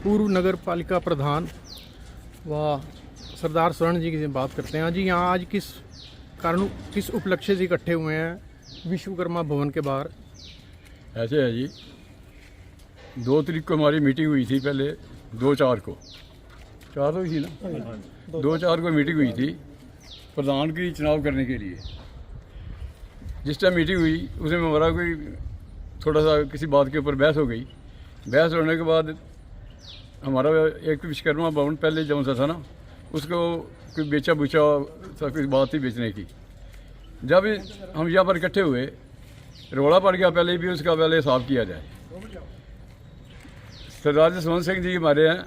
पूर्व नगर पालिका प्रधान व सरदार स्वर्ण जी की बात करते हैं। जी यहाँ आज किस उपलक्ष्य से इकट्ठे हुए हैं विश्वकर्मा भवन के बाहर? ऐसे है जी, 2 तारीख को हमारी मीटिंग हुई थी, पहले 2-4 को, 4 हुई थी ना, 2-4 को मीटिंग हुई थी प्रधान की चुनाव करने के लिए। जिस टाइम मीटिंग हुई उसमें हमारा कोई थोड़ा सा किसी बात के ऊपर बहस हो गई। बहस होने के बाद हमारा एक विश्वकर्मा भवन पहले जौन सा था ना, उसको कोई बेचा बुचा था, कोई बात थी बेचने की। जब हम यहाँ पर इकट्ठे हुए, रोड़ा पड़ गया पहले भी, उसका पहले हिसाब किया जाए। सरदार स्वर्ण सिंह जी हमारे हैं,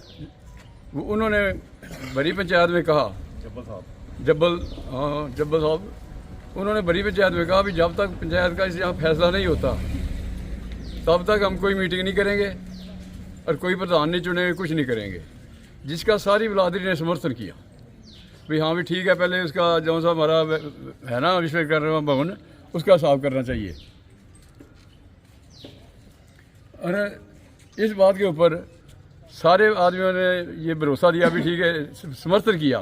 उन्होंने बड़ी पंचायत में कहा, जब्बल साहब, उन्होंने बड़ी पंचायत में कहा भी जब तक पंचायत का यहाँ फैसला नहीं होता तब तक हम कोई मीटिंग नहीं करेंगे और कोई प्रधान नहीं चुनेंगे, कुछ नहीं करेंगे। जिसका सारी बिरादरी ने समर्थन किया भाई हाँ भी ठीक है, पहले उसका जो सा हमारा है ना विश्वकर्मा भवन, उसका हिसाब करना चाहिए। और इस बात के ऊपर सारे आदमियों ने ये भरोसा दिया भी ठीक है, समर्थन किया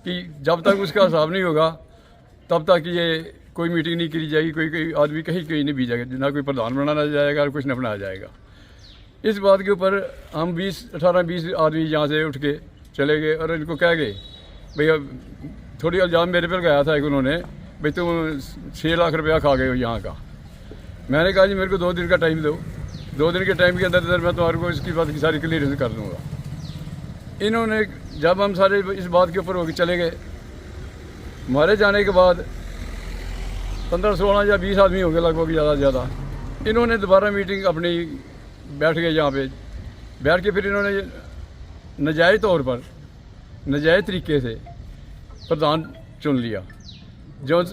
कि जब तक उसका हिसाब नहीं होगा तब तक ये कोई मीटिंग नहीं करी जाएगी, कोई आदमी कहीं नहीं भेजा जाएगा, ना कोई प्रधान बनाना जाएगा और कुछ न बनाया जाएगा। इस बात के ऊपर हम 18-20 आदमी यहाँ से उठ के चले गए और इनको कह गए भैया, थोड़ी इल्ज़ाम मेरे पर गया था एक उन्होंने, भाई तुम 6 लाख रुपया खा गए हो यहाँ का। मैंने कहा जी मेरे को 2 दिन का टाइम दो, 2 दिन के टाइम के अंदर मैं तुम्हारे को इसकी बात की सारी क्लियरेंस कर दूँगा। इन्होंने जब हम सारे इस बात के ऊपर होकर चले गए, हमारे जाने के बाद 15-16 या 20 आदमी हो गए लगभग, ज़्यादा से ज़्यादा। इन्होंने दोबारा मीटिंग अपनी बैठ गए यहाँ पे, बैठ के फिर इन्होंने नाजायज़ तौर पर नाजायज़ तरीके से प्रधान चुन लिया जो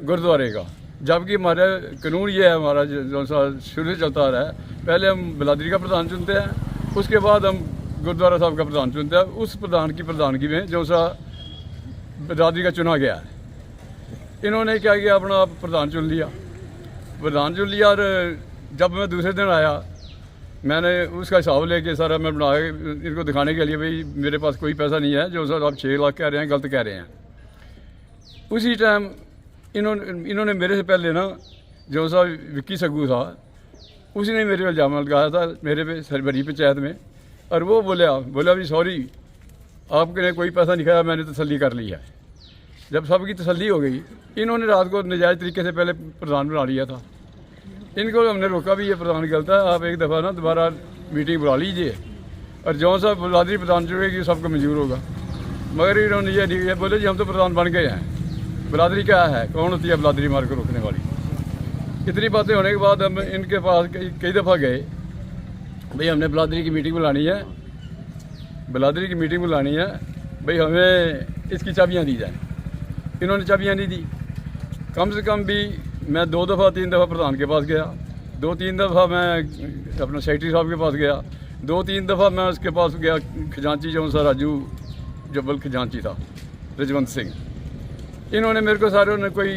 गुरुद्वारे का। जबकि हमारा कानून ये है, हमारा जो सा शुरू से चलता आ रहा है, पहले हम बिलादरी का प्रधान चुनते हैं, उसके बाद हम गुरुद्वारा साहब का प्रधान चुनते हैं। उस प्रधान की प्रधानगी में जो सा बिरादरी का चुना गया है, इन्होंने क्या किया, अपना आप प्रधान चुन लिया। और जब मैं दूसरे दिन आया, मैंने उसका हिसाब लेके सारा मैं बना के इनको दिखाने के लिए भाई मेरे पास कोई पैसा नहीं है, जो सर आप 6 लाख कह रहे हैं गलत कह रहे हैं। उसी टाइम इन्होंने मेरे से पहले ना जो सा विक्की सग्गू था, उसने मेरे पे इल्ज़ाम लगाया था मेरे पे सरबरी पंचायत में। और वो बोला भी सॉरी आपने कोई पैसा नहीं खाया, मैंने तसल्ली कर ली है। जब सबकी तसल्ली हो गई, इन्होंने रात को नाजायज़ तरीके से पहले प्रधान बना लिया था। इनको हमने रोका भी ये प्रधान गलत है, आप एक दफ़ा ना दोबारा मीटिंग बुला लीजिए और जो सा बिरादरी प्रधान चुनेगी सबको मंजूर होगा। मगर इन्होंने ये बोले जी हम तो प्रधान बन गए हैं, बिरादरी क्या है, कौन होती है बिरादरी मार को रोकने वाली। इतनी बातें होने के बाद हम इनके पास कई दफ़ा गए, भाई हमने बिरादरी की मीटिंग बुलानी है, बिरादरी की मीटिंग बुलानी है, भाई हमें इसकी चाबियाँ दी जाए। इन्होंने चाबियाँ नहीं दी। कम से कम भी मैं 2-3 दफ़ा प्रधान के पास गया, 2-3 दफ़ा मैं अपना सेक्रेटरी साहब के पास गया, 2-3 दफ़ा मैं उसके पास गया, खजांची जो सा राजू जब्बल खजांची था, रजवंत सिंह। इन्होंने मेरे को सारे ने कोई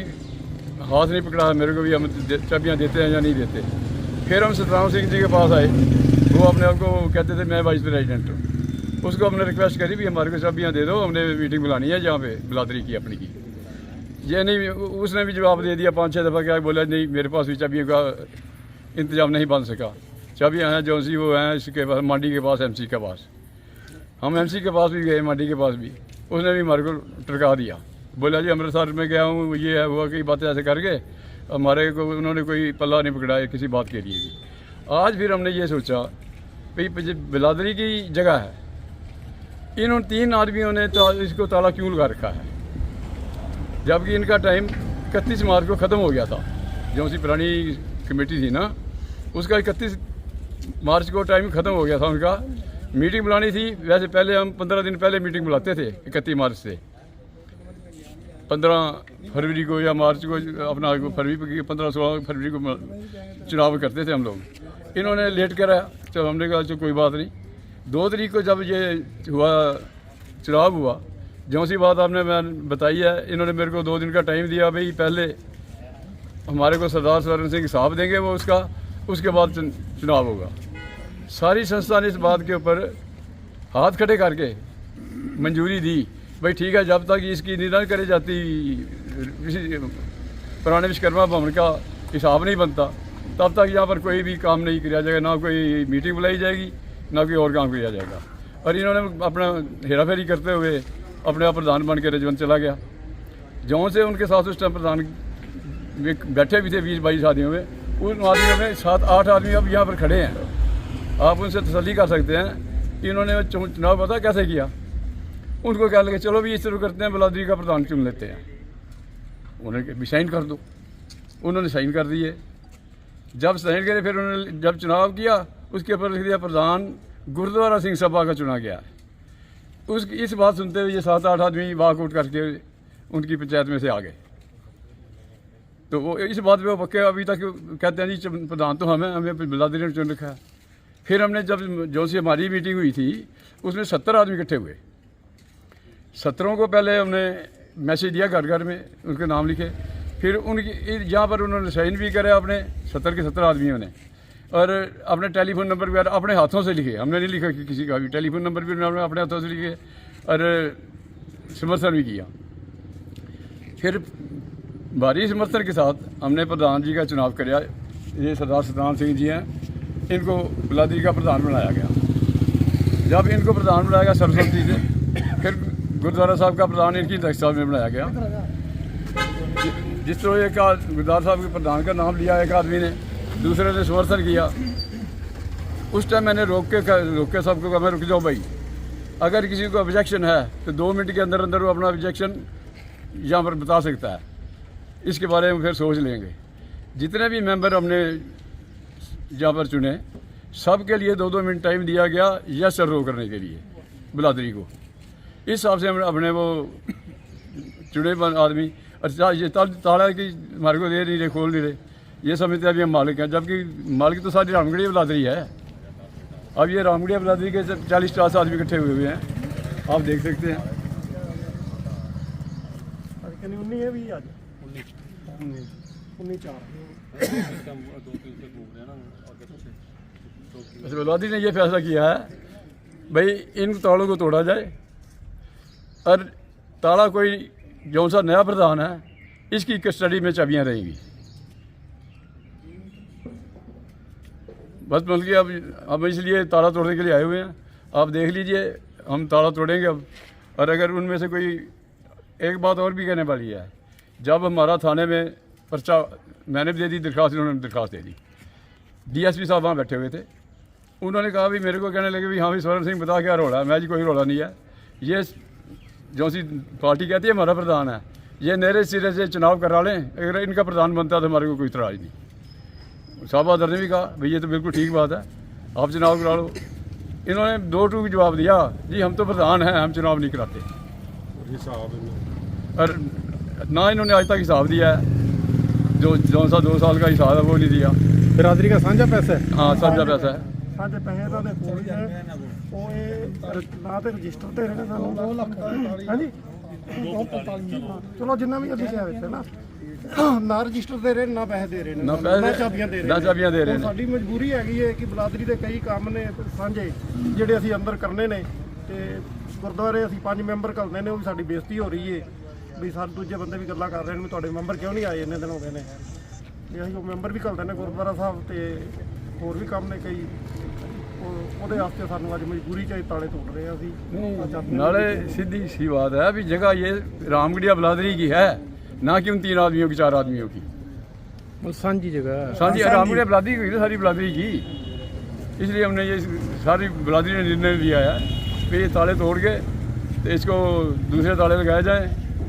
हाथ नहीं पकड़ा मेरे को भी हम चाबियाँ देते हैं या नहीं देते। फिर हम सतराम सिंह जी के पास आए, वो अपने आप को कहते थे मैं वाइस प्रेसिडेंट हूँ। उसको हमने रिक्वेस्ट करी भी हमारे को चाबियाँ दे दो, हमने मीटिंग बुलानी है जहाँ पे बिरादरी की अपनी की। ये नहीं, उसने भी जवाब दे दिया 5-6 दफ़ा, क्या बोला नहीं मेरे पास भी चाबियों का इंतजाम नहीं बन सका। चाबियाँ हैं जो सी वो हैं इसके पास, मांडी के पास, MC के पास। हम MC के पास भी गए, मांडी के पास भी, उसने भी हमारे को टरका दिया। बोला जी अमृतसर में गया हूँ, ये है वो, कई बातें ऐसे करके हमारे को उन्होंने कोई पल्ला नहीं पकड़ाया किसी बात के लिए भी। आज फिर हमने ये सोचा भाई बिरादरी की जगह है, इन 3 आदमियों ने इसको ताला क्यों लगा रखा है, जबकि इनका टाइम 31 मार्च को ख़त्म हो गया था। जो सी पुरानी कमेटी थी ना, उसका 31 मार्च को टाइम ख़त्म हो गया था उनका। मीटिंग बुलानी थी, वैसे पहले हम 15 दिन पहले मीटिंग बुलाते थे, 31 मार्च से 15 फरवरी को या मार्च को, अपना फरवरी 15-16 फरवरी को चुनाव करते थे हम लोग। इन्होंने लेट कराया, चलो हमने कहा चलो कोई बात नहीं। 2 तारीख को जब ये हुआ चुनाव हुआ, जो सी बात आपने मैं बताई है, इन्होंने मेरे को 2 दिन का टाइम दिया, भाई पहले हमारे को सरदार स्वर्ण सिंह हिसाब देंगे वो उसका, उसके बाद चुनाव होगा। सारी संस्था ने इस बात के ऊपर हाथ खड़े करके मंजूरी दी, भाई ठीक है, जब तक इसकी निदान करे जाती पुराने विश्वकर्मा भवन का हिसाब नहीं बनता तब तक यहाँ पर कोई भी काम नहीं किया जाएगा, ना कोई मीटिंग बुलाई जाएगी, ना कोई और काम किया जाएगा। और इन्होंने अपना हेरा फेरी करते हुए अपने आप प्रधान बन के रजवंत चला गया। जौन से उनके साथ उस टाइम प्रधान बैठे भी थे 20-22 आदमियों में, उन आदमियों में 7-8 आदमी अब यहाँ पर खड़े हैं। आप उनसे तसल्ली कर सकते हैं कि इन्होंने चुनाव पता कैसे किया। उनको क्या लगे, चलो भी इस तरह करते हैं, बिलादरी का प्रधान चुन लेते हैं, उन्होंने भी साइन कर दो। उन्होंने साइन कर दिए। जब साइन करे फिर उन्होंने जब चुनाव किया उसके ऊपर लिख दिया प्रधान गुरुद्वारा सिंह सभा का चुना गया। इस बात सुनते हुए ये 7-8 आदमी वॉकआउट करके उनकी पंचायत में से आ गए। तो वो इस बात पे वो पक्के अभी तक कहते हैं जी प्रधान तो हमें बिलादरी ने चुन रखा है। फिर हमने जब जो सी हमारी मीटिंग हुई थी उसमें 70 आदमी इकट्ठे हुए। 17 को पहले हमने मैसेज दिया घर घर में, उनके नाम लिखे। फिर उनकी यहाँ पर उन्होंने साइन भी करे अपने 70 के 70 आदमियों ने, और अपने टेलीफोन नंबर वगैरह अपने हाथों से लिखे। हमने नहीं लिखा कि किसी का भी टेलीफोन नंबर भी उन्होंने अपने हाथों से लिखे और समर्थन भी किया। फिर भारी समर्थन के साथ हमने प्रधान जी का चुनाव कराया। ये सरदार सतनाम सिंह जी हैं, इनको बिलादरी का प्रधान बनाया गया। जब इनको प्रधान बनाया गया सर्वसम्मति से, फिर गुरुद्वारा साहब का प्रधान इनकी अध्यक्षता में बनाया गया। जिस तरह एक गुरुद्वारा साहब के प्रधान का नाम लिया एक आदमी ने, दूसरे ने समर्थन किया। उस टाइम मैंने रोक के सबको कहा, मैं रुक जाओ भाई, अगर किसी को ऑब्जेक्शन है तो 2 मिनट के अंदर अंदर वो अपना ऑब्जेक्शन यहाँ पर बता सकता है, इसके बारे में फिर सोच लेंगे। जितने भी मेंबर हमने यहाँ पर चुने सब के लिए 2-2 मिनट टाइम दिया गया यस और नो करने के लिए बिलादरी को। इस हिसाब से हमने अपने वो चुने आदमी, और ये ताला की हमारे को दे नहीं रहे, खोल नहीं रहे, ये समझते अभी हम मालिक हैं, जबकि मालिक तो सारी रामगढ़िया बिलादरी है। अब ये रामगढ़िया बिलादरी के 40-50 आदमी इकट्ठे हुए हैं, आप देख सकते हैं। बिलादरी ने यह फैसला किया है भाई इन तालों को तोड़ा जाए, और ताला कोई जो सा नया प्रधान है इसकी कस्टडी में चाबियां रहेंगी। बस मतलब कि अब इसलिए ताला तोड़ने के लिए आए हुए हैं। आप देख लीजिए, हम ताला तोड़ेंगे अब। और अगर उनमें से कोई एक बात और भी कहने वाली है, जब हमारा थाने में पर्चा मैंने भी दे दी दरख्वास्त, उन्होंने दरख्वास्त दे दी, DSP साहब वहाँ बैठे हुए थे। उन्होंने कहा भी मेरे को कहने लगे भी हाँ भी स्वर्ण सिंह बता क्या रोड़ा है। मैं जी कोई रोड़ा नहीं है, ये जो सी पार्टी कहती है हमारा प्रधान है, ये नहरे सिरे से चुनाव करा लें, अगर इनका प्रधान बनता तो हमारे को कोई इतराज़ नहीं। साहब आदर ने भी कहा भाई ये तो बिल्कुल ठीक बात है, आप चुनाव करा लो। इन्होंने 2-2 जवाब दिया, जी हम तो प्रधान हैं, हम चुनाव नहीं कराते। और ना इन्होंने आज तक हिसाब दिया है, जो सा 2 साल का हिसाब है वो नहीं दिया। बिरादरी का साझा पैसा है? हाँ साझा पैसा है। ਸਾਡੇ ਪੈਸੇ ਤਾਂ ਦੇ ਕੋਲ ਹੀ ਹੈ, ਉਹ ਇਹ ਨਾ ਤੇ ਰਜਿਸਟਰ ਤੇ ਰਹੇ ਸਾਨੂੰ 2 ਲੱਖ ਹਾਂਜੀ 245 ਚਲੋ ਜਿੰਨਾ ਵੀ ਅਸੀਂ ਕਿਹਾ ਵਿੱਚ ਨਾ ਨਾ ਰਜਿਸਟਰ ਦੇ ਰਹੇ ਨਾ ਪੈਸੇ ਦੇ ਰਹੇ ਨੇ, ਨਾ ਚਾਬੀਆਂ ਦੇ ਰਹੇ ਨਾ ਚਾਬੀਆਂ ਦੇ ਰਹੇ ਨੇ। ਸਾਡੀ ਮਜਬੂਰੀ ਹੈਗੀ ਹੈ ਕਿ ਬਿਲਾਦਰੀ ਦੇ ਕਈ ਕੰਮ ਨੇ ਸਾਂਝੇ ਜਿਹੜੇ ਅਸੀਂ ਅੰਦਰ ਕਰਨੇ ਨੇ, ਤੇ ਗੁਰਦੁਆਰੇ ਅਸੀਂ 5 ਮੈਂਬਰ ਘੱਲਦੇ ਨੇ, ਉਹ ਵੀ ਸਾਡੀ ਬੇਇੱਜ਼ਤੀ ਹੋ ਰਹੀ ਹੈ ਵੀ ਸਾਡੇ ਦੂਜੇ ਬੰਦੇ ਵੀ ਗੱਲਾਂ ਕਰ ਰਹੇ ਨੇ ਵੀ ਤੁਹਾਡੇ ਮੈਂਬਰ ਕਿਉਂ ਨਹੀਂ ਆਏ, ਇੰਨੇ ਦਿਨ ਹੋ ਗਏ ਨੇ। ਵੀ ਅਸੀਂ ਉਹ ਮੈਂਬਰ ਵੀ ਘੱਲਦੇ ਨੇ ਗੁਰਦੁਆਰਾ ਸਾਹਿਬ, ਤੇ ਹੋਰ ਵੀ ਕੰਮ ਨੇ ਕਈ, ਉਹਦੇ ਵਾਸਤੇ ਸਾਨੂੰ ਅੱਜ ਮਜਬੂਰੀ ਚ ਤਾਲੇ ਤੋੜ ਰਹੇ ਅਸੀਂ। नाले सीधी सी बात है अभी जगह ये रामगढ़िया बिलादरी की है, ना कि उन 3 आदमियों की 4 आदमियों की। सांझी जगह है। सांझी रामगढ़िया बिलादरी की ना, सारी बिलादरी की। इसलिए हमने ये सारी बिलादरी ने निर्णय लिया है कि ये ताले तोड़ के तो इसको दूसरे ताले लगाए जाएँ,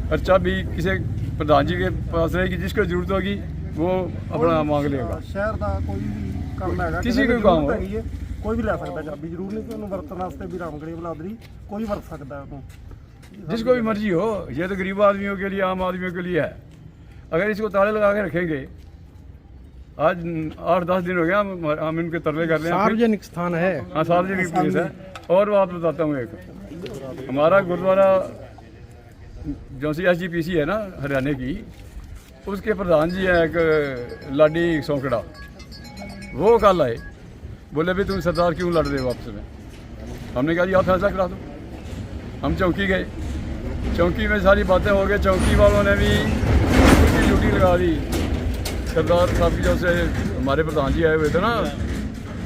और चाबी किसी प्रधान जी के पास रहेगी, जिसको जरूरत होगी वो अपना मांग लेगा। शहर का कोई भी काम है, किसी को काम हो, कोई भी ले सकता चाबी, जरूर नहीं कि उन्होंने वरतन वास्ते भी रामगढ़ी बिलादरी कोई वरत सकता है उन्होंने, जिसको भी मर्जी हो। ये तो गरीब आदमियों के लिए, आम आदमियों के लिए है। अगर इसको ताले लगा के रखेंगे, आज 8-10 दिन हो गया हम इनके तरले कर रहे हैं। सार्वजनिक स्थान है। हाँ सार्वजनिक प्लेस है। और बात बताता हूँ, एक हमारा गुरुद्वारा जो सी SGPC है ना हरियाणा की, उसके प्रधान जी हैं एक लाडी सौंकड़ा, वो कल आए, बोले भी तुम सरदार क्यों लड़ रहे हो आपस में। हमने कहा जी आप फैसला करा दो। हम चौकी गए, चौकी में सारी बातें हो गई, चौकी वालों ने भी उनकी ड्यूटी लगा दी। सरदार साहब की जो से हमारे प्रधान जी आए हुए थे ना,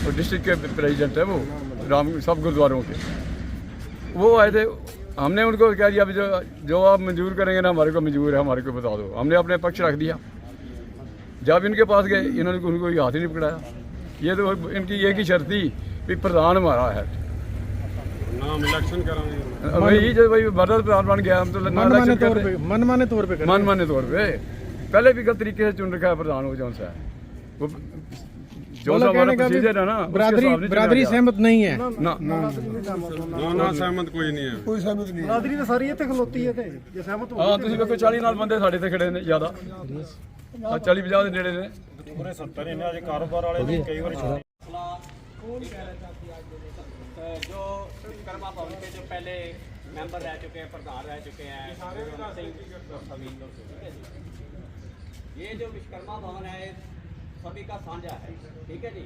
वो डिस्ट्रिक्ट के प्रेसिडेंट है, वो राम सब गुरुद्वारों के, वो आए थे। हमने उनको कह दिया अभी जो आप मंजूर करेंगे ना, हमारे को मंजूर है, हमारे को बता दो। हमने अपने पक्ष रख दिया। जब इनके पास गए, इन्होंने उनको हाथ ही नहीं पकड़ाया। ये तो इनकी एक ही शर्त थी कि प्रधान हमारा है, नाम इलेक्शन कराएंगे। वही जो भाई मदद प्रधान बन गया, हम तो मनमाने तौर पे मनमाने तौर पे पहले भी गलत तरीके से चुन रखा है प्रधान। वो जौन सा है वो जो सा हमारा प्रोसीजर है ना, बरादरी सहमत नहीं है ना ना सहमत कोई नहीं है। कोई सहमत नहीं। ਬਰਾਦਰੀ ਤਾਂ ਸਾਰੀ ਇੱਥੇ ਖਲੋਤੀ ਹੈ ਤੇ ਜੇ ਸਹਿਮਤ ਹੋ ਹਾਂ ਤੁਸੀਂ ਵੇਖੋ 40 ਨਾਲ ਬੰਦੇ ਸਾਡੇ ਤੇ ਖੜੇ ਨੇ ਜ਼ਿਆਦਾ, 40-50 ਦੇ ਨੇੜੇ ਨੇ। ਪੂਰੇ 70 ਨੇ ਅਜੇ ਕਾਰੋਬਾਰ ਵਾਲੇ ਨੇ ਕਈ ਵਾਰੀ जो विश्वकर्मा भवन के जो पहले मेंबर रह चुके हैं, प्रधान रह चुके हैं, ये जो विश्वकर्मा भवन है सभी का साझा है, ठीक है जी।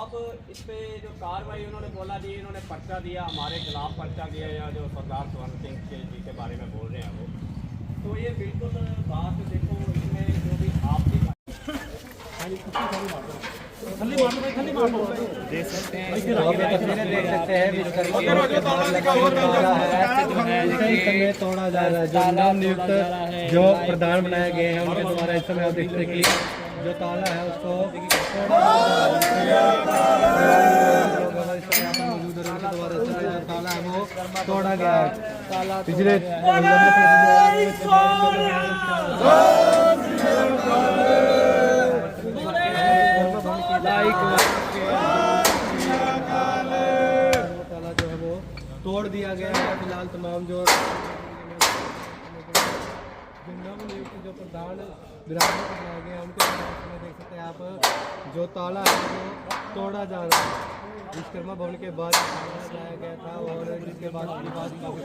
अब इस पे जो कार्रवाई उन्होंने बोला जी, इन्होंने पर्चा दिया, हमारे खिलाफ पर्चा दिया, या जो सरदार स्वर्ण सिंह जी के बारे में बोल रहे हैं वो, तो ये बिल्कुल बात देखो, इसमें जो भी आपकी देख सकते हैं तोड़ा जा रहा है, जो नाम नियुक्त जो प्रधान बनाए गए हैं उनके द्वारा इस समय आप देख सकते हैं कि जो ताला है उसको ताला है वो तोड़ा गया है। पिछले जो है वो तोड़ दिया गया है। फिलहाल तमाम जो जो प्रधान विरासत बनाए गए हैं उनके देख सकते हैं आप, जो ताला है वो तोड़ा जा रहा है। विश्वकर्मा भवन के बाद लाया गया था और जिसके बाद विवाद काफी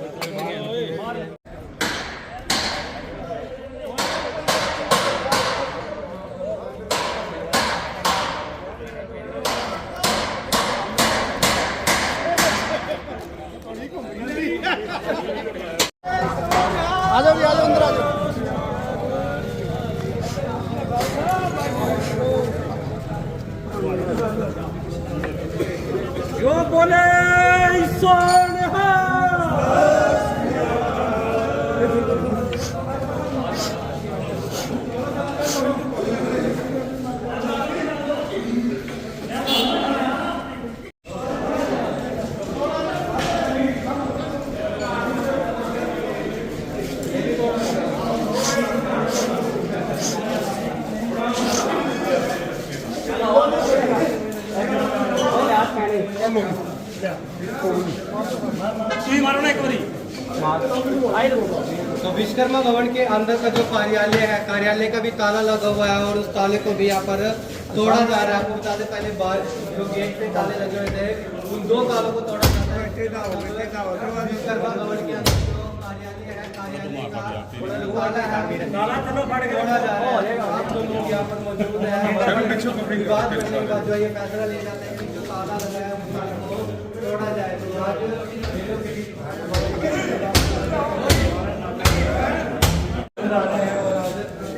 तो विश्वकर्मा भवन के अंदर का जो कार्यालय है, कार्यालय का भी ताला लगा हुआ है और उस ताले को भी यहाँ पर तोड़ा जा रहा है। आपको बता दें पहले बाहर जो गेट पे ताले लगे हुए थे उन 2 तालों को तोड़ा जाता है। विश्वकर्मा भवन के अंदर जो कार्यालय है, कार्यालय का ताला है तोड़ा जा रहा है। आप लोग यहाँ पर मौजूद है, विवाद करने के बाद जो ये फैसला ले जाता है कि जो ताला लगा है उस ताले को तोड़ा जाए। तो आज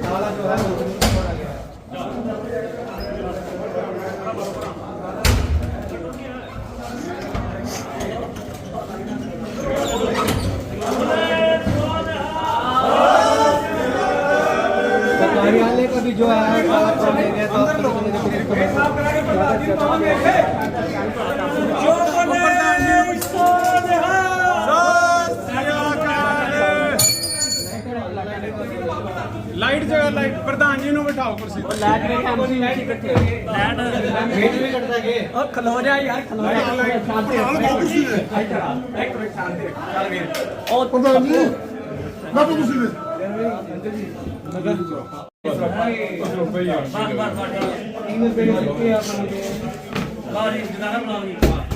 ताला जो है वो तोड़ा गया। कार्यालय का भी जो है लाइट जगह लाइट प्रधान जी बिठाओ कुर्सी खलो जा यार, खलो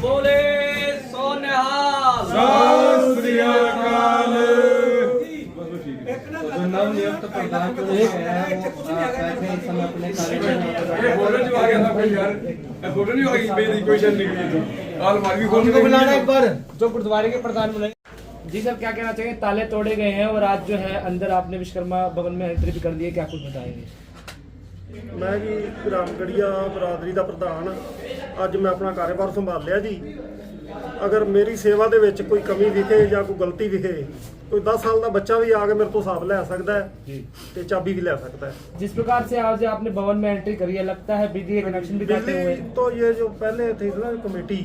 बोले नवनियुक्त प्रधान जो है वो इस समय अपने कार्य फोटो नहीं आ गई, कोई निकली अलमारी भी खोल उनको बुलाना एक बार। जो गुरुद्वारे के प्रधान बुलाए। जी सर, क्या कहना चाहिए? ताले तोड़े गए हैं और आज जो है अंदर आपने विश्वकर्मा भवन में एंट्री भी कर दी है, क्या कुछ बताएंगे? ਮੈਂ ਜੀ ਰਾਮਗੜੀਆ ਬਰਾਦਰੀ ਦਾ ਪ੍ਰਧਾਨ, ਅੱਜ ਮੈਂ ਆਪਣਾ ਕਾਰੋਬਾਰ ਸੰਭਾਲ ਲਿਆ ਜੀ। ਅਗਰ ਮੇਰੀ ਸੇਵਾ ਦੇ ਵਿੱਚ ਕੋਈ ਕਮੀ ਵਿਖੇ ਜਾਂ ਕੋਈ ਗਲਤੀ ਵਿਖੇ, ਕੋਈ 10 ਸਾਲ ਦਾ ਬੱਚਾ ਵੀ ਆ ਕੇ ਮੇਰੇ ਤੋਂ ਹਿਸਾਬ ਲੈ ਸਕਦਾ ਹੈ ਤੇ ਚਾਬੀ भी ले सकता है। जिस प्रकार से आज आपने भवन में एंट्री करी है, लगता है बिजली कनेक्शन भी देते हुए? बिजली तो ये जो पहले थी ना कमेटी,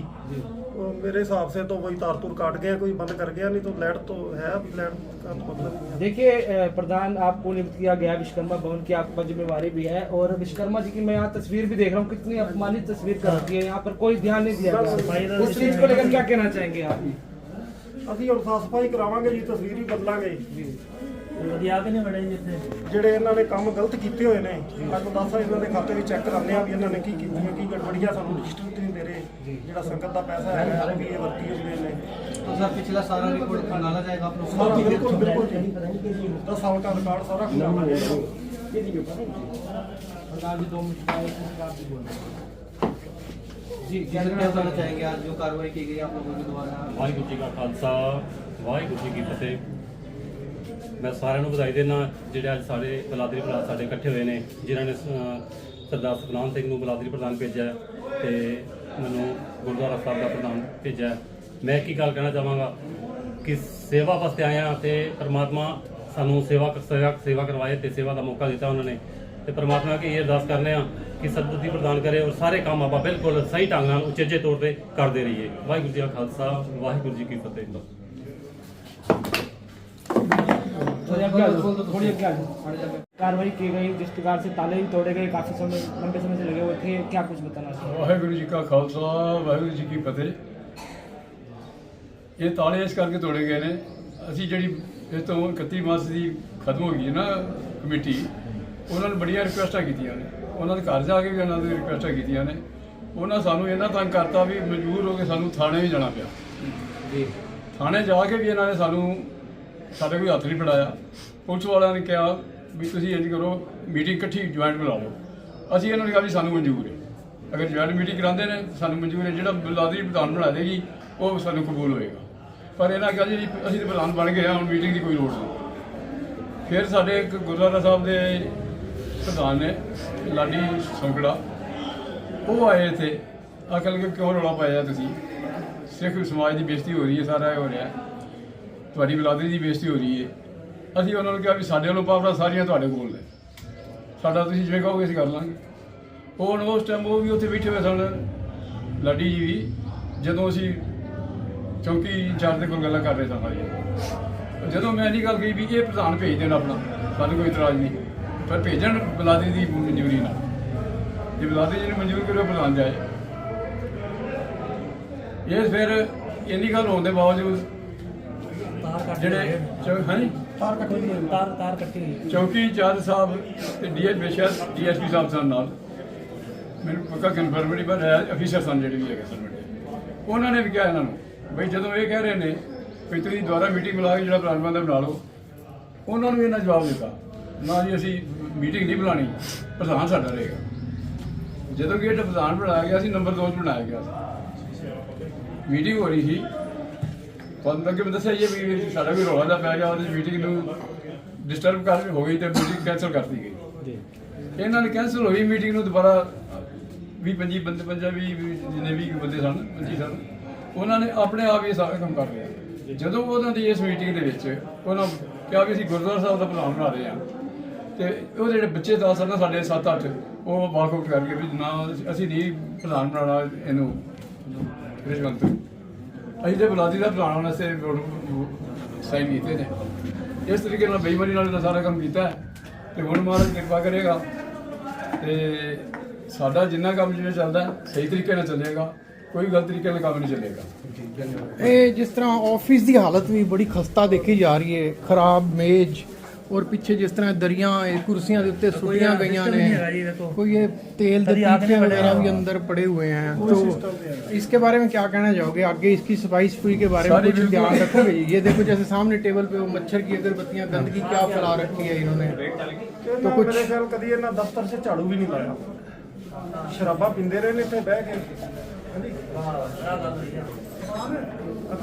वो मेरे हिसाब से तो वही तार तुर काट गया, कोई बंद कर गया, नहीं तो लाइट तो है, अभी लाइट का तो मतलब ही है। देखिए प्रधान, आपको नियुक्त किया गया विश्वकर्मा भवन की, आप पर जिम्मेवारी भी है और विश्वकर्मा जी की मैं यहाँ तस्वीर भी देख रहा हूँ, कितनी अपमानित तस्वीर कर रखी है, यहाँ पर कोई ध्यान नहीं दिया गया। उस चीज को लेकर क्या कहना चाहेंगे आप? ਅਸੀਂ ਹੁਣ ਸਾਫ ਸਫਾਈ ਕਰਾਵਾਂਗੇ ਜੀ, ਤਸਵੀਰ ਵੀ ਬਦਲਾਂਗੇ। ਜਿਹੜੇ ਇਹਨਾਂ ਨੇ ਕੰਮ ਗਲਤ ਕੀਤੇ ਹੋਏ ਨੇ, ਅੱਜ 10 ਸਾਲ ਇਹਨਾਂ ਦੇ ਖਾਤੇ ਵਿੱਚ ਚੈੱਕ ਕਰਾਉਂਦੇ ਆ ਵੀ ਇਹਨਾਂ ਨੇ ਕੀ ਕੀਤੀਆਂ, ਕੀ ਗੜਬੜੀਆਂ, ਸਾਨੂੰ ਰਜਿਸਟਰ ਨਹੀਂ ਦੇ ਰਹੇ। ਜਿਹੜਾ ਸੰਗਤ ਦਾ ਪੈਸਾ ਹੈ ਉਹ ਵੀ ਇਹ ਵਰਤੀ ਹੁੰਦੇ ਨੇ। तो सर पिछला सारा रिकॉर्ड खंगाला जाएगा आप लोग? ਸਾਰਾ ਬਿਲकुल बिल्कुल जी, 10 साल का रिकॉर्ड सारा खुला जाएगा। प्रधान जी 2 मिनट का एक मिनट आप भी बोलो। जी क्या बताना चाहेंगे आज जो कार्रवाई की गई आप लोगों के द्वारा? ਵਾਹਿਗੁਰੂ ਜੀ ਕਾ ਖਾਲਸਾ ਵਾਹਿਗੁਰੂ ਜੀ ਕੀ ਫਤਿਹ। ਮੈਂ ਸਾਰਿਆਂ ਨੂੰ ਵਧਾਈ ਦੇਣਾ ਜਿਹੜੇ ਅੱਜ ਸਾਡੇ ਬਲਾਦਰੀ ਪ੍ਰਧਾਨ ਸਾਡੇ ਇਕੱਠੇ ਹੋਏ ਨੇ, ਜਿਨ੍ਹਾਂ ਨੇ ਸਰਦਾਰ ਸਤਨਾਮ ਸਿੰਘ ਨੂੰ ਬਲਾਦਰੀ ਪ੍ਰਧਾਨ ਭੇਜਿਆ ਤੇ ਮੈਨੂੰ ਗੁਰਦੁਆਰਾ ਸਾਹਿਬ ਦਾ ਪ੍ਰਧਾਨ ਭੇਜਿਆ। ਮੈਂ ਕੀ ਗੱਲ ਕਹਿਣਾ ਚਾਹਾਂਗਾ ਕਿ ਸੇਵਾ ਵਾਸਤੇ ਆਇਆ ਤੇ ਪਰਮਾਤਮਾ ਸਾਨੂੰ ਸੇਵਾ ਕਰਵਾਏ ਤੇ ਸੇਵਾ ਦਾ ਮੌਕਾ ਦਿੱਤਾ ਉਹਨਾਂ ਨੇ, ਤੇ ਪਰਮਾਤਮਾ ਕੀ ਇਹ ਅਰਦਾਸ ਕਰਨੇ ਆ ਕਿ ਸਦਬੁੱਧੀ ਪ੍ਰਦਾਨ ਕਰੇ ਔਰ ਸਾਰੇ ਕੰਮ ਆਪਾਂ ਬਿਲਕੁਲ ਸਹੀ ਢੰਗ ਨਾਲ ਉਚੇਜੇ ਤੌਰ ਤੇ ਕਰਦੇ ਰਹੀਏ। ਵਾਹਿਗੁਰੂ ਜੀ ਕਾ ਖਾਲਸਾ ਵਾਹਿਗੁਰੂ ਜੀ ਕੀ ਫਤਿਹ। थोड़ी कार्रवाई की गई, जिस प्रकार से ताले भी तोड़े गए, काफी समय लंबे समय से लगे हुए थे, क्या कुछ बताना चाहिए? ਵਾਹਿਗੁਰੂ ਜੀ ਕਾ ਖਾਲਸਾ ਵਾਹਿਗੁਰੂ ਜੀ ਕੀ ਫਤਿਹ। ਇਹ ਤਾਲੇ ਇਸ ਕਰਕੇ ਤੋੜੇ ਗਏ ਨੇ, ਅਸੀਂ ਜਿਹੜੀ ਇਹ ਤੋਂ 31 ਮਾਰਚ ਦੀ ਖਤਮ ਹੋ ਗਈ ਹੈ ਨਾ ਕਮੇਟੀ, ਉਹਨਾਂ ਨੇ ਬੜੀਆਂ ਰਿਕੁਐਸਟਾਂ ਕੀਤੀਆਂ ਨੇ, ਉਹਨਾਂ ਦੇ ਘਰ ਜਾ ਕੇ ਵੀ ਉਹਨਾਂ ਦੀ ਰਿਕੁਐਸਟਾਂ ਕੀਤੀਆਂ ਨੇ। ਉਹਨਾਂ ਸਾਨੂੰ ਇੰਨਾ ਤੰਗ ਕਰਤਾ ਵੀ ਮਜਬੂਰ ਹੋ ਕੇ ਸਾਨੂੰ ਥਾਣੇ ਵੀ ਜਾਣਾ ਪਿਆ ਜੀ। ਥਾਣੇ ਜਾ ਕੇ ਵੀ ਇਹਨਾਂ ਨੇ ਸਾਡੇ ਕੋਈ ਹੱਥ ਨਹੀਂ ਫੜਾਇਆ। ਪੁਲਿਸ ਵਾਲਿਆਂ ਨੇ ਕਿਹਾ ਵੀ ਤੁਸੀਂ ਇੰਝ ਕਰੋ, ਮੀਟਿੰਗ ਇਕੱਠੀ ਜੁਆਇੰਟ ਬੁਲਾ ਲਓ। ਅਸੀਂ ਇਹਨਾਂ ਨੇ ਕਿਹਾ ਵੀ ਸਾਨੂੰ ਮਨਜ਼ੂਰ ਹੈ, ਅਗਰ ਜੁਆਇੰਟ ਮੀਟਿੰਗ ਕਰਾਉਂਦੇ ਨੇ ਸਾਨੂੰ ਮਨਜ਼ੂਰ ਹੈ, ਜਿਹੜਾ ਬਲਾਦਰੀ ਪ੍ਰਧਾਨ ਬਣਾ ਦੇਗੀ ਉਹ ਸਾਨੂੰ ਕਬੂਲ ਹੋਏਗਾ। ਪਰ ਇਹਨਾਂ ਕਿਹਾ ਜੀ ਅਸੀਂ ਤਾਂ ਪ੍ਰਧਾਨ ਬਣ ਗਏ ਹਾਂ, ਹੁਣ ਮੀਟਿੰਗ ਦੀ ਕੋਈ ਲੋੜ ਨਹੀਂ। ਫਿਰ ਸਾਡੇ ਇੱਕ ਗੁਰਦੁਆਰਾ ਸਾਹਿਬ ਦੇ ਪ੍ਰਧਾਨ ਨੇ ਲਾਡੀ ਸੌਂਕੜਾ, ਉਹ ਆਏ ਇੱਥੇ ਅਕਲ ਕਿ ਕਿਉਂ ਰੌਲਾ ਪਾਇਆ ਤੁਸੀਂ, ਸਿੱਖ ਸਮਾਜ ਦੀ ਬੇਇੱਜ਼ਤੀ ਹੋ ਰਹੀ ਹੈ, ਸਾਰਾ ਹੋ ਰਿਹਾ, ਤੁਹਾਡੀ ਬਲਾਦਰੀ ਦੀ ਬੇਇੱਜ਼ਤੀ ਹੋ ਰਹੀ ਹੈ। ਅਸੀਂ ਉਹਨਾਂ ਨੂੰ ਕਿਹਾ ਵੀ ਸਾਡੇ ਵੱਲੋਂ ਪਾਵਰਾਂ ਸਾਰੀਆਂ ਤੁਹਾਡੇ ਕੋਲ ਨੇ, ਸਾਡਾ ਤੁਸੀਂ ਜਿਵੇਂ ਕਹੋਗੇ ਅਸੀਂ ਕਰ ਲਾਂਗੇ। ਉਹ ਹੁਣ ਉਸ ਟਾਈਮ ਉਹ ਵੀ ਉੱਥੇ ਬੈਠੇ ਹੋਏ ਸਨ, ਲਾਡੀ ਜੀ ਵੀ, ਜਦੋਂ ਅਸੀਂ ਚੌਂਕੀ ਇੰਚਾਰਜ ਦੇ ਕੋਲ ਗੱਲਾਂ ਕਰ ਰਹੇ ਸਾਂ। ਜਦੋਂ ਮੈਂ ਨਹੀਂ ਗੱਲ ਕਹੀ ਵੀ ਇਹ ਪ੍ਰਧਾਨ ਭੇਜ ਦੇਣ ਆਪਣਾ, ਸਾਨੂੰ ਕੋਈ ਇਤਰਾਜ਼ ਨਹੀਂ, ਪਰ ਭੇਜਣ ਬਲਾਦਰੀ ਦੀ ਮਨਜ਼ੂਰੀ ਨਾਲ, ਜੇ ਬਲਾਦਰੀ ਜੀ ਨੂੰ ਮਨਜ਼ੂਰ ਕਰਿਓ ਪ੍ਰਧਾਨ ਜਾਏ। ਇਹ ਫਿਰ ਇੰਨੀ ਗੱਲ ਹੋਣ ਦੇ ਬਾਵਜੂਦ ਜਿਹੜੇ ਹਾਂਜੀ तार कटी हुई। ਚੌਂਕੀ ਇੰਚਾਰਜ ਸਾਹਿਬ ਤੇ ਡੀਐਸਪੀ ਸਾਹਿਬ ਸਨ ਨਾਲ, ਮੈਨੂੰ ਪੱਕਾ ਕਨਫਰਮ ਨਹੀਂ, ਪਰ ਅਫੀਸਰ ਸਨ ਜਿਹੜੇ ਵੀ ਹੈਗੇ ਸਨ, ਉਹਨਾਂ ਨੇ ਵੀ ਕਿਹਾ ਇਹਨਾਂ ਨੂੰ ਬਈ ਜਦੋਂ ਇਹ ਕਹਿ ਰਹੇ ਨੇ ਵੀ ਤੁਸੀਂ ਦੁਬਾਰਾ ਮੀਟਿੰਗ ਬੁਲਾ ਕੇ ਜਿਹੜਾ ਪ੍ਰਧਾਨ ਬੰਦਾ ਬਣਾ ਲਓ, ਉਹਨਾਂ ਨੂੰ ਇਹਨਾਂ ਜਵਾਬ ਦਿੱਤਾ ਨਾ ਜੀ ਅਸੀਂ ਮੀਟਿੰਗ ਨਹੀਂ ਬੁਲਾਣੀ, ਪ੍ਰਧਾਨ ਸਾਡਾ ਰਹੇਗਾ। ਜਦੋਂ ਕਿ ਇਹ ਪ੍ਰਧਾਨ ਬਣਾਇਆ ਗਿਆ ਸੀ, ਨੰਬਰ 2 ਬਣਾਇਆ ਗਿਆ ਸੀ, ਮੀਟਿੰਗ ਹੋ ਰਹੀ ਸੀ, ਤੁਹਾਨੂੰ ਅੱਗੇ ਮੈਂ ਦੱਸਿਆ ਵੀ ਸਾਡਾ ਕੋਈ ਰੌਲਾ ਦਾ ਪੈ ਗਿਆ, ਉਹਦੀ ਮੀਟਿੰਗ ਨੂੰ ਡਿਸਟਰਬ ਕਰ ਹੋ ਗਈ ਤੇ ਮੀਟਿੰਗ ਕੈਂਸਲ ਕਰਤੀ ਗਈ। ਇਹਨਾਂ ਨੇ ਕੈਂਸਲ ਹੋਈ ਮੀਟਿੰਗ ਨੂੰ, ਦੁਬਾਰਾ 20-25 ਬੰਦੇ ਜਿੰਨੇ ਵੀ ਬੰਦੇ ਸਨ 25 ਸਨ, ਉਹਨਾਂ ਨੇ ਆਪਣੇ ਆਪ ਇਹ ਸਾਰਾ ਕੰਮ ਕਰ ਲਿਆ। ਜਦੋਂ ਉਹਨਾਂ ਦੀ ਇਸ ਮੀਟਿੰਗ ਦੇ ਵਿੱਚ ਉਹਨਾਂ ਕਿਹਾ ਵੀ ਅਸੀਂ ਗੁਰਦੁਆਰਾ ਸਾਹਿਬ ਦਾ ਪ੍ਰਧਾਨ ਬਣਾ ਰਹੇ ਹਾਂ, ਤੇ ਉਹ ਜਿਹੜੇ ਬੱਚੇ 10 ਸਨ ਸਾਡੇ 7-8, ਉਹ ਵਾਕਆਊਟ ਕਰਕੇ ਵੀ ਨਾ ਅਸੀਂ ਨਹੀਂ ਪ੍ਰਧਾਨ ਬਣਾਉਣਾ ਇਹਨੂੰ ਰਿਸ਼ਵੰਤ, ਅਸੀਂ ਤਾਂ ਬਲਾਦਰੀ ਦਾ ਪ੍ਰਧਾਨ ਹੋਣ ਵਾਸਤੇ ਸਾਈਨ ਕੀਤੇ ਨੇ। ਇਸ ਤਰੀਕੇ ਨਾਲ ਬੇਈਮਾਨੀ ਨਾਲ ਇਹਦਾ ਸਾਰਾ ਕੰਮ ਕੀਤਾ ਤੇ ਹੁਣ ਮਹਾਰਾਜ ਕਿਰਪਾ ਕਰੇਗਾ ਤੇ ਸਾਡਾ ਜਿੰਨਾ ਕੰਮ ਜਿਵੇਂ ਚੱਲਦਾ ਸਹੀ ਤਰੀਕੇ ਨਾਲ ਚੱਲੇਗਾ, ਕੋਈ ਗਲਤ ਤਰੀਕੇ ਨਾਲ ਕੰਮ ਨਹੀਂ ਚੱਲੇਗਾ। ਇਹ ਜਿਸ ਤਰ੍ਹਾਂ ਆਫਿਸ ਦੀ ਹਾਲਤ ਵੀ ਬੜੀ ਖਸਤਾ ਦੇਖੀ ਜਾ ਰਹੀ ਹੈ, ਖਰਾਬ ਮੇਜ਼ ਔਰ ਪਿੱਛੇ ਜਿਸ ਤਰ੍ਹਾਂ ਦਰੀਆਂ ਕੁਰਸੀਆਂ ਦੇ ਉੱਤੇ ਸੁੱਟੀਆਂ ਗਈਆਂ ਨੇ, कोई ये तेल के पीछे वगैरह भी अंदर पड़े हुए हैं, तो इसके बारे में क्या कहना चाहोगे? आगे इसकी सफाई सफाई के बारे में कुछ ध्यान रखोगे? ये देखो जैसे सामने टेबल पे वो मच्छर की अगरबत्तियां, गंदगी क्या फैला रखी है इन्होंने, तो कुछ मेरे ख्याल कभी ਇਹਨਾਂ ਦਫ਼ਤਰ 'ਚ ਝਾੜੂ ਵੀ ਨਹੀਂ ਲਾਇਆ, ਸ਼ਰਾਬਾਂ ਪੀਂਦੇ ਰਹੇ ਨੇ ਇੱਥੇ ਬਹਿ ਕੇ,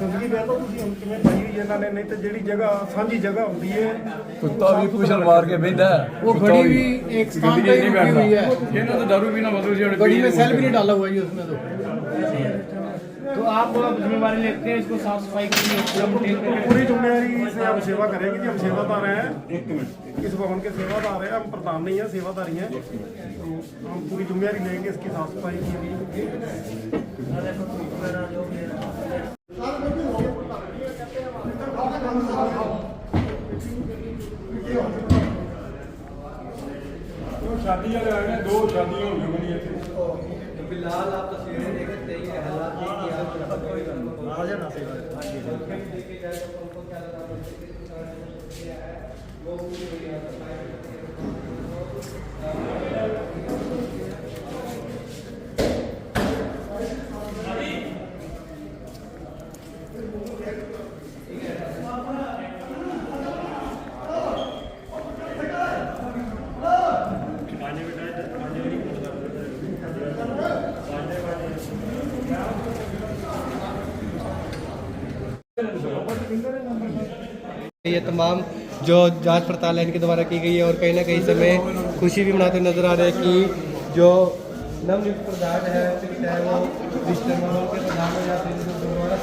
ਗੰਦਗੀ ਵੇਖ ਲਓ ਤੁਸੀਂ ਹੁਣ ਕਿਵੇਂ ਪਾਈ ਹੋਈ ਇਹਨਾਂ ਨੇ, ਨਹੀਂ ਤੇ ਜਿਹੜੀ ਜਗ੍ਹਾ ਸਾਂਝੀ ਜਗ੍ਹਾ ਹੁੰਦੀ ਹੈ ਕੁੱਤਾ ਵੀ ਪੁਛਲ ਮਾਰ ਕੇ ਬਹਿੰਦਾ वो घड़ी भी एक स्थान पे ही रुकी हुई है, ਇਹਨਾਂ ਦਾ ਦਾਰੂ ਪੀਣਾ ਮਤਲਬ ਸੀ घड़ी में सेल भी नहीं डाला हुआ है जी उसमें तो आप जिम्मेवारी लेते हैं इसको साफ सफाई के लिए पूरा मेंटेन करके? पूरी जिम्मेदारी से हम सेवा करेंगे जी, हम सेवादार हैं। एक मिनट, इस भवन के सेवादार हैं, हम प्रधान नहीं हैं, सेवादारी हैं। तो हम पूरी जिम्मेदारी लेंगे इसकी साफ सफाई की। शादी वाले आए हैं, 2 शादियां हो गई हैं। फिलहाल आप तस्वीरें देख सकते हैं, ये हालात ये कि ये तमाम जो जांच पड़ताल है इनके द्वारा की गई है और कहीं ना कहीं समय खुशी भी मनाते नजर आ रहे हैं कि जो नवनियुक्त प्रधान है चाहे वो विश्वकर्मा भवन के प्रधान हो या फिर जो दोबारा